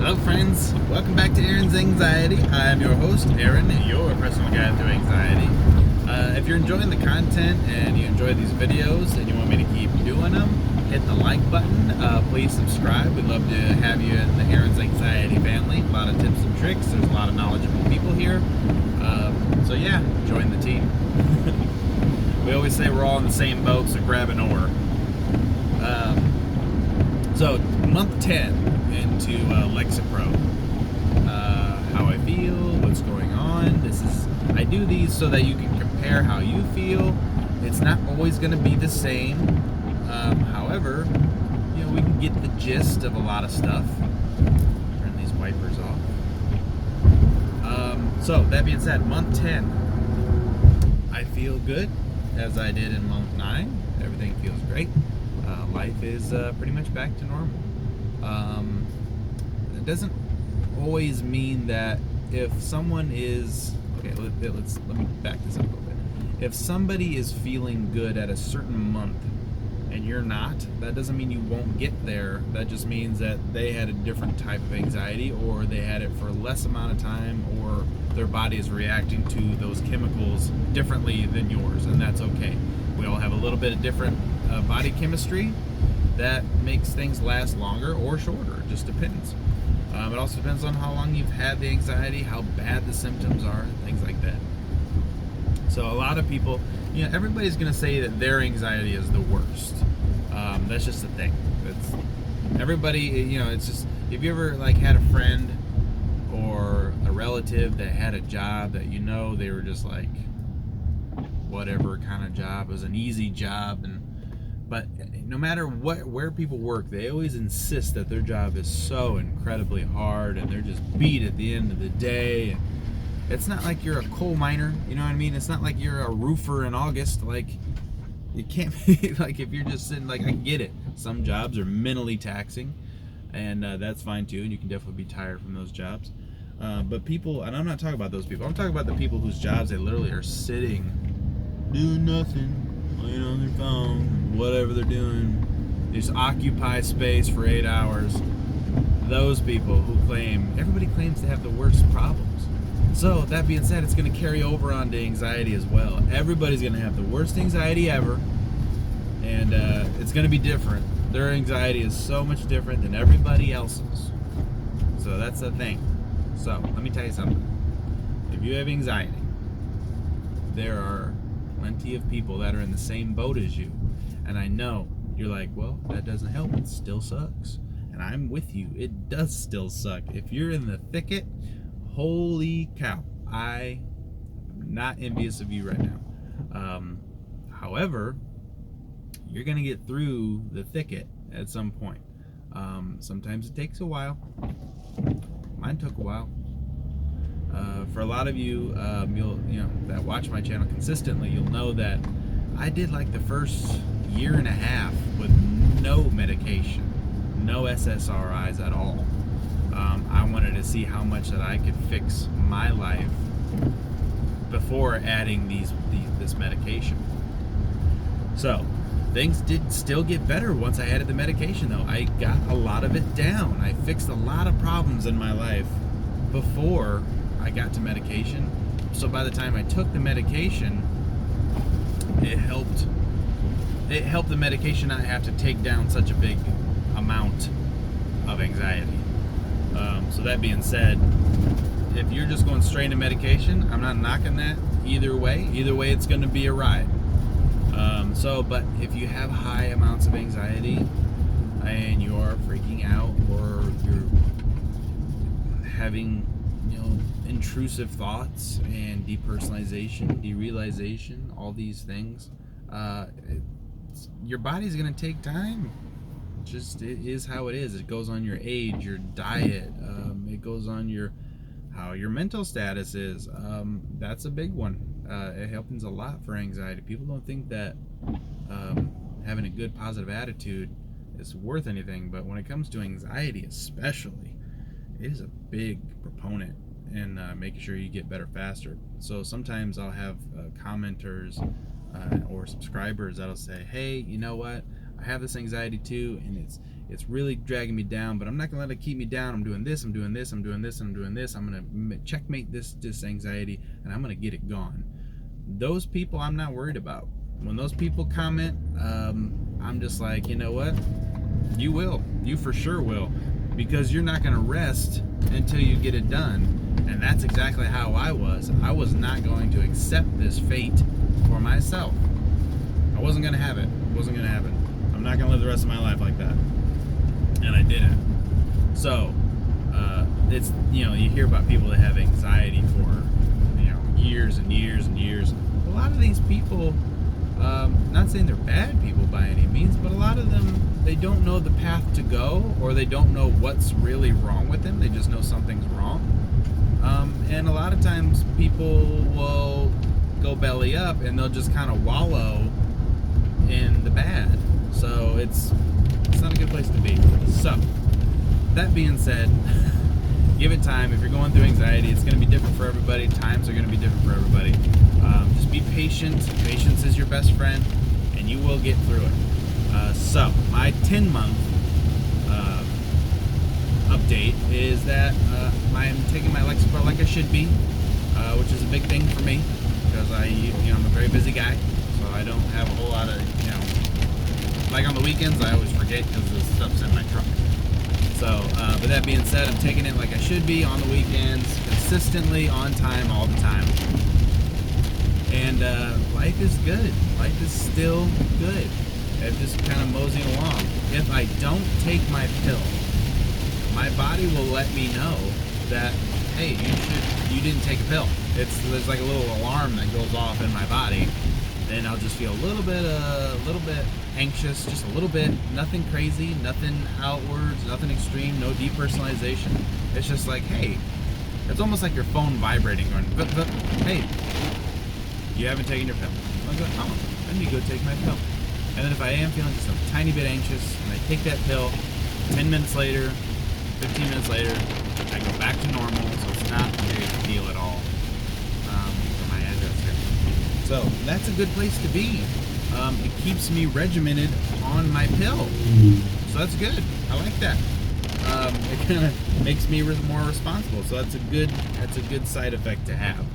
Hello friends, welcome back to Aaron's Anxiety. I am your host, Aaron, your personal guide through anxiety. If you're enjoying the content and you enjoy these videos and you want me to keep doing them, hit the like button. Please subscribe. We'd love to have you in the Aaron's Anxiety family. A lot of tips and tricks. There's a lot of knowledgeable people here. So yeah, join the team. We always say we're all in the same boat, so grab an oar. So month 10 into Lexapro. How I feel, what's going on. I do these so that you can compare how you feel. It's not always going to be the same. However, we can get the gist of a lot of stuff. Turn these wipers off. So that being said, month 10, I feel good as I did in month 9. Everything feels great. Life is pretty much back to normal. It doesn't always mean that if someone is let me back this up a little bit. If somebody is feeling good at a certain month and you're not, that doesn't mean you won't get there. That just means that they had a different type of anxiety, or they had it for less amount of time, or their body is reacting to those chemicals differently than yours, and that's okay. We all have a little bit of different body chemistry that makes things last longer or shorter. It just depends. It also depends on how long you've had the anxiety, how bad the symptoms are, things like that. So a lot of people, everybody's going to say that their anxiety is the worst. That's just the thing. Everybody, it's just, if you ever had a friend or a relative that had a job that they were just like, whatever kind of job, it was an easy job, but no matter where people work, they always insist that their job is so incredibly hard and they're just beat at the end of the day. And it's not like you're a coal miner, you know what I mean? It's not like you're a roofer in August. You can't be if you're just sitting, I get it. Some jobs are mentally taxing, and that's fine too, and you can definitely be tired from those jobs. But people, and I'm not talking about those people, I'm talking about the people whose jobs they literally are sitting, doing nothing, laying on their phone, whatever they're doing. They just occupy space for 8 hours. Those people who everybody claims to have the worst problems. So that being said, it's going to carry over onto anxiety as well. Everybody's going to have the worst anxiety ever, and it's going to be different. Their anxiety is so much different than everybody else's. So that's the thing. So let me tell you something. If you have anxiety, there are plenty of people that are in the same boat as you, and I know you're like, well, that doesn't help, it still sucks, and I'm with you, it does still suck. If you're in the thicket, holy cow, I'm not envious of you right now. However, you're gonna get through the thicket at some point. Sometimes it takes a while. Mine took a while. For a lot of you, that watch my channel consistently, you'll know that I did the first year and a half with no medication, no SSRIs at all. I wanted to see how much that I could fix my life before adding this medication. So things did still get better once I added the medication, though. I got a lot of it down. I fixed a lot of problems in my life before I got to medication. So by the time I took the medication, it helped the medication not have to take down such a big amount of anxiety. So that being said, if you're just going straight to medication, I'm not knocking that either way. Either way, it's going to be a ride. But if you have high amounts of anxiety and you are freaking out, or you're having intrusive thoughts and depersonalization, derealization, all these things, your body's going to take time. It is how it is. It goes on your age, your diet, it goes on how your mental status is. That's a big one. It happens a lot for anxiety. People don't think that having a good positive attitude is worth anything, but when it comes to anxiety especially, it is a big proponent in making sure you get better faster. So sometimes I'll have commenters or subscribers that'll say, hey, you know what, I have this anxiety too, and It's really dragging me down, but I'm not gonna let it keep me down. I'm doing this, I'm doing this, I'm doing this, I'm doing this. I'm gonna checkmate this anxiety, and I'm gonna get it gone. Those people I'm not worried about. When those people comment, I'm just like, you know what? You will. You for sure will. Because you're not gonna rest until you get it done. And that's exactly how I was. I was not going to accept this fate for myself. I wasn't gonna have it. It wasn't gonna happen. I'm not gonna live the rest of my life like that. And I didn't. So, it's, you hear about people that have anxiety for, years and years and years. A lot of these people, not saying they're bad people by any means, but a lot of them, they don't know the path to go, or they don't know what's really wrong with them. They just know something's wrong. And a lot of times people will go belly up and they'll just kind of wallow in the bad. So it's not a good place to be. So that being said, give it time. If you're going through anxiety, it's going to be different for everybody. Times are going to be different for everybody. Just be patient. Patience is your best friend, and you will get through it. So my 10-month update is that I'm taking my Lexapro like I should be, which is a big thing for me because I'm a very busy guy, so I don't have a whole lot of, like on the weekends I always forget because the stuff's in my truck. So, but that being said, I'm taking it like I should be on the weekends, consistently, on time, all the time. And life is good. Life is still good. I'm just kind of moseying along. If I don't take my pill, my body will let me know that, hey, you didn't take a pill. There's like a little alarm that goes off in my body. Then I'll just feel a little bit anxious, just a little bit. Nothing crazy, nothing outwards, nothing extreme, no depersonalization. It's just like, hey, it's almost like your phone vibrating, going, hey, you haven't taken your pill. I'll go, oh, let me go take my pill. And then if I am feeling just a tiny bit anxious, and I take that pill, 10 minutes later, 15 minutes later, I go back to normal, so it's not a big deal at all. For my address here. So that's a good place to be. It keeps me regimented on my pill, so that's good. I like that. It kind of makes me more responsible, so that's a good side effect to have.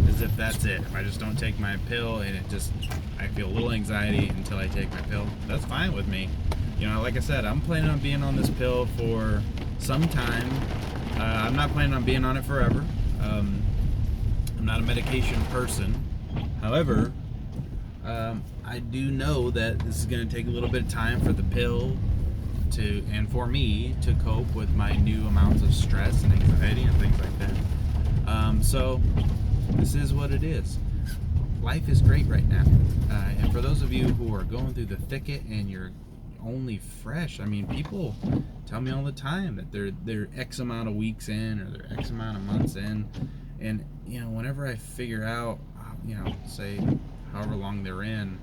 As if that's it. If I just don't take my pill and I feel a little anxiety until I take my pill, that's fine with me. Like I said, I'm planning on being on this pill for some time. I'm not planning on being on it forever. I'm not a medication person. However, I do know that this is going to take a little bit of time for the pill and for me to cope with my new amounts of stress and anxiety and things like that. So this is what it is. Life is great right now. And for those of you who are going through the thicket and you're only fresh, people tell me all the time that they're X amount of weeks in, or they're X amount of months in. And, whenever I figure out, say however long they're in,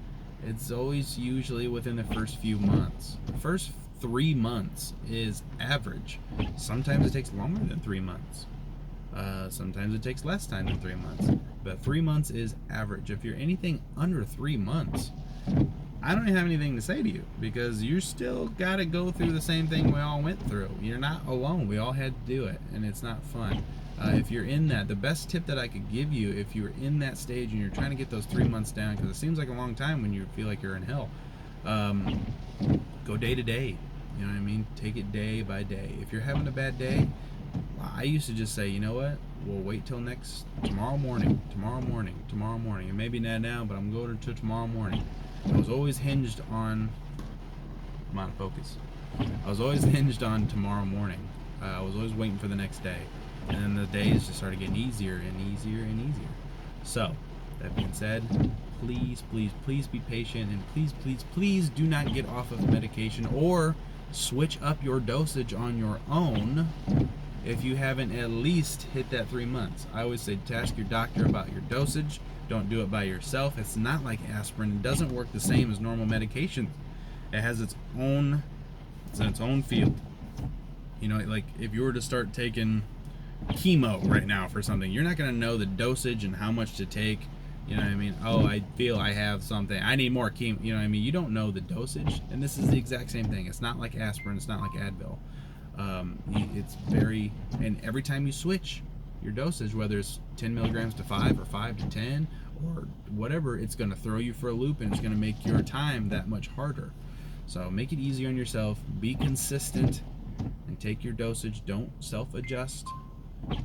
it's always usually within the first few months. The first 3 months is average. Sometimes it takes longer than 3 months. Sometimes it takes less time than 3 months, but 3 months is average. If you're anything under 3 months, I don't have anything to say to you, because you still got to go through the same thing we all went through. You're not alone. We all had to do it, and it's not fun. If you're in that, the best tip that I could give you, if you're in that stage and you're trying to get those 3 months down, because it seems like a long time when you feel like you're in hell, go day to day. You know what I mean? Take it day by day. If you're having a bad day, I used to just say, you know what? We'll wait till tomorrow morning. And maybe not now, but I'm going to tomorrow morning. I was always hinged on, come on, focus. I was always hinged on tomorrow morning. I was always waiting for the next day. And then the days just started getting easier and easier and easier. So, that being said, please be patient, and please do not get off of medication or switch up your dosage on your own if you haven't at least hit that 3 months. I always say to ask your doctor about your dosage. Don't do it by yourself. It's not like aspirin. It doesn't work the same as normal medication. It has its own field. Like if you were to start taking chemo right now for something, you're not going to know the dosage and how much to take You know what I mean? Oh, I feel I have something. I need more chemo. You know what I mean? You don't know the dosage, and this is the exact same thing. It's not like aspirin. It's not like Advil. It's very, and every time you switch your dosage, whether it's 10 milligrams to 5 or 5 to 10 or whatever, it's going to throw you for a loop, and it's going to make your time that much harder. So make it easy on yourself. Be consistent and take your dosage. Don't self-adjust.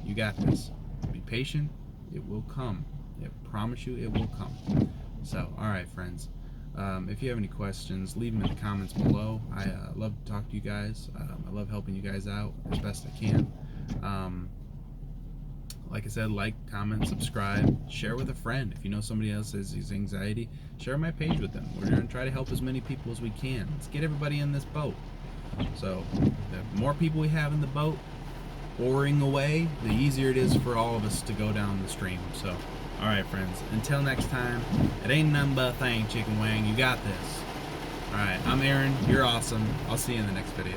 You got this. Be patient. It will come. I promise you it will come. So, all right, friends. If you have any questions, leave them in the comments below. I love to talk to you guys. I love helping you guys out as best I can. Like I said, like, comment, subscribe, share with a friend. If you know somebody else has anxiety, share my page with them. We're going to try to help as many people as we can. Let's get everybody in this boat. So, the more people we have in the boat, oaring away, the easier it is for all of us to go down the stream. So, all right, friends. Until next time, it ain't nothing but a thing, chicken wing. You got this. All right, I'm Aaron. You're awesome. I'll see you in the next video.